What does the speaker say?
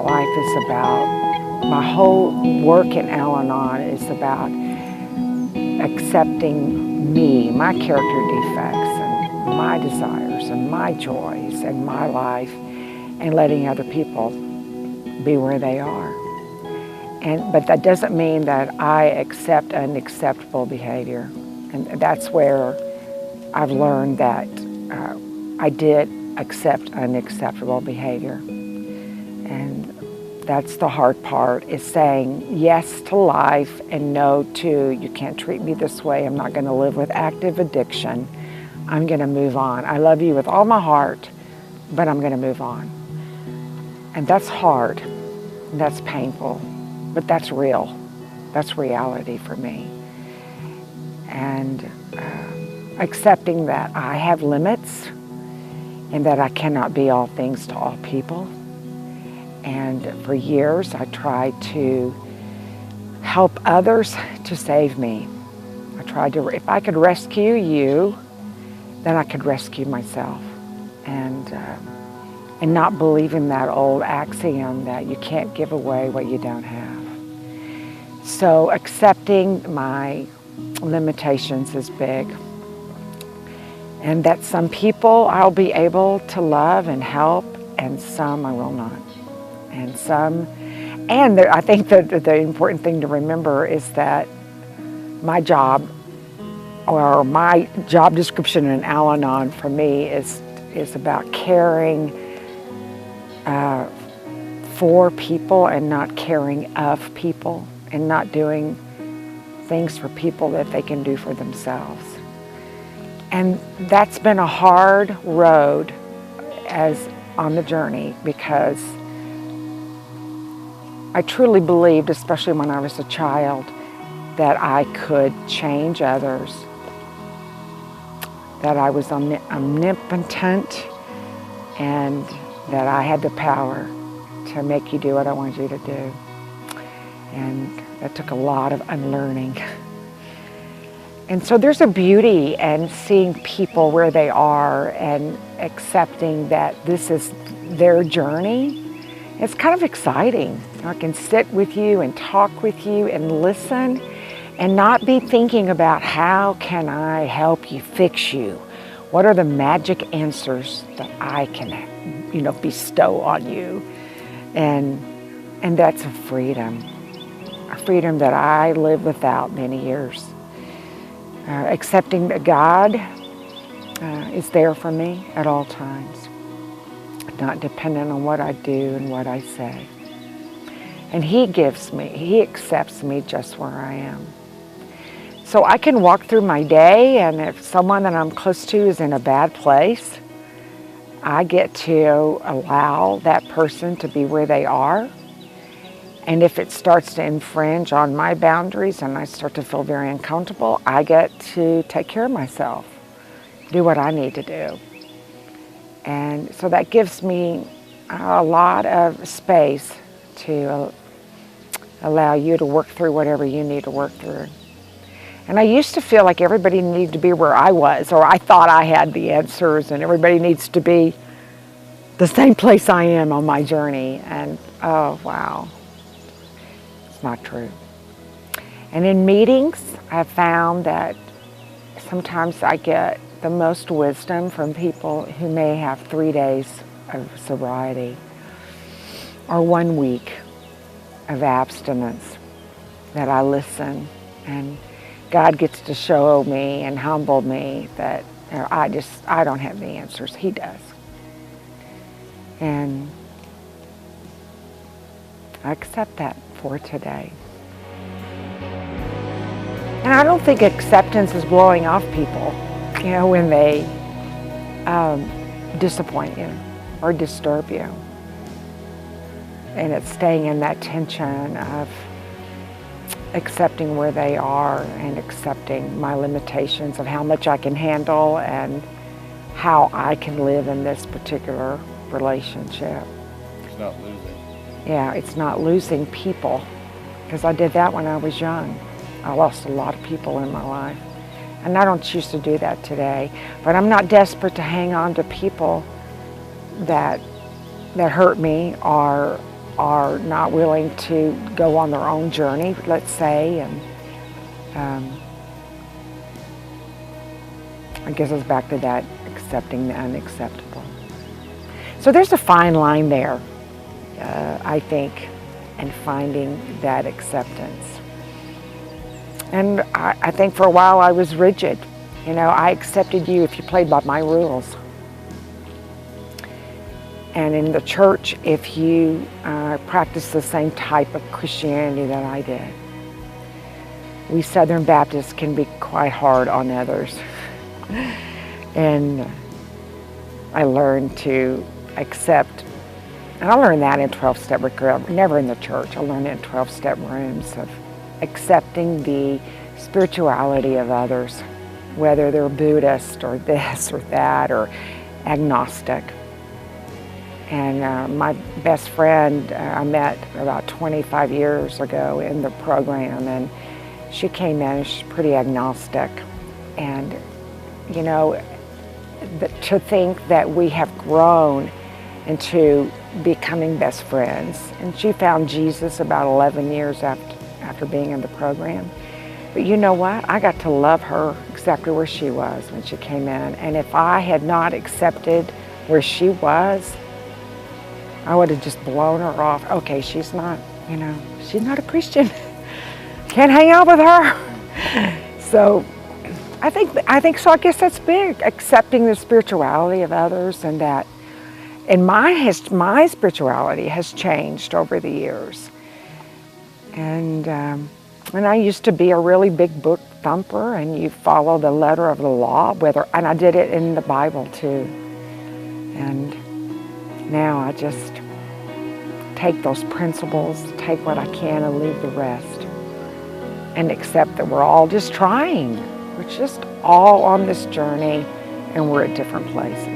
life is about, my whole work in Al-Anon is about accepting me, my character defects, and my desires, and my joys, and my life, and letting other people be where they are. But that doesn't mean that I accept unacceptable behavior. And that's where I've learned that I did accept unacceptable behavior. And that's the hard part, is saying yes to life and no to, you can't treat me this way. I'm not going to live with active addiction. I'm going to move on. I love you with all my heart, but I'm going to move on. And that's hard. And that's painful. But that's real. That's reality for me. And accepting that I have limits and that I cannot be all things to all people. And for years I tried to help others to save me. I tried to, if I could rescue you, then I could rescue myself. And not believe in that old axiom that you can't give away what you don't have. So accepting my limitations is big. And that some people I'll be able to love and help, and some I will not. And I think that the important thing to remember is that my job, or my job description in Al-Anon for me is about caring for people and not caring of people, and not doing things for people that they can do for themselves. And that's been a hard road as on the journey, because I truly believed, especially when I was a child, that I could change others, that I was omnipotent, and that I had the power to make you do what I wanted you to do. And that took a lot of unlearning. And so there's a beauty in seeing people where they are and accepting that this is their journey. It's kind of exciting. I can sit with you and talk with you and listen and not be thinking about how can I help you, fix you. What are the magic answers that I can, bestow on you? And that's a freedom that I lived without many years. Accepting that God is there for me at all times, not dependent on what I do and what I say. And He accepts me just where I am. So I can walk through my day, and if someone that I'm close to is in a bad place, I get to allow that person to be where they are. And if it starts to infringe on my boundaries and I start to feel very uncomfortable, I get to take care of myself, do what I need to do. And so that gives me a lot of space to allow you to work through whatever you need to work through. And I used to feel like everybody needed to be where I was, or I thought I had the answers, and everybody needs to be the same place I am on my journey. And oh, wow. Not true. And in meetings, I've found that sometimes I get the most wisdom from people who may have 3 days of sobriety or 1 week of abstinence, that I listen, and God gets to show me and humble me that I don't have the answers. He does. And I accept that for today. And I don't think acceptance is blowing off people, when they disappoint you or disturb you. And it's staying in that tension of accepting where they are and accepting my limitations of how much I can handle and how I can live in this particular relationship. It's not losing. Yeah, it's not losing people, because I did that when I was young. I lost a lot of people in my life, and I don't choose to do that today. But I'm not desperate to hang on to people that hurt me or are not willing to go on their own journey, let's say, and I guess it's back to that accepting the unacceptable. So there's a fine line there, I think, in finding that acceptance. And I think for a while I was rigid. I accepted you if you played by my rules. And in the church, if you practiced the same type of Christianity that I did. We Southern Baptists can be quite hard on others. And I learned to accept, and I learned that in 12-step recovery, never in the church. I learned it in 12-step rooms of accepting the spirituality of others, whether they're Buddhist or this or that or agnostic. And my best friend I met about 25 years ago in the program, and she came in and she's pretty agnostic. And to think that we have grown into becoming best friends. And she found Jesus about 11 years after being in the program. But you know what? I got to love her exactly where she was when she came in. And if I had not accepted where she was, I would have just blown her off. Okay, she's not a Christian. Can't hang out with her. So I think so. I guess that's big, accepting the spirituality of others, and that. And my spirituality has changed over the years. And I used to be a really big book thumper, and you follow the letter of the law, and I did it in the Bible too. And now I just take those principles, take what I can and leave the rest, and accept that we're all just trying. We're just all on this journey, and we're at different places.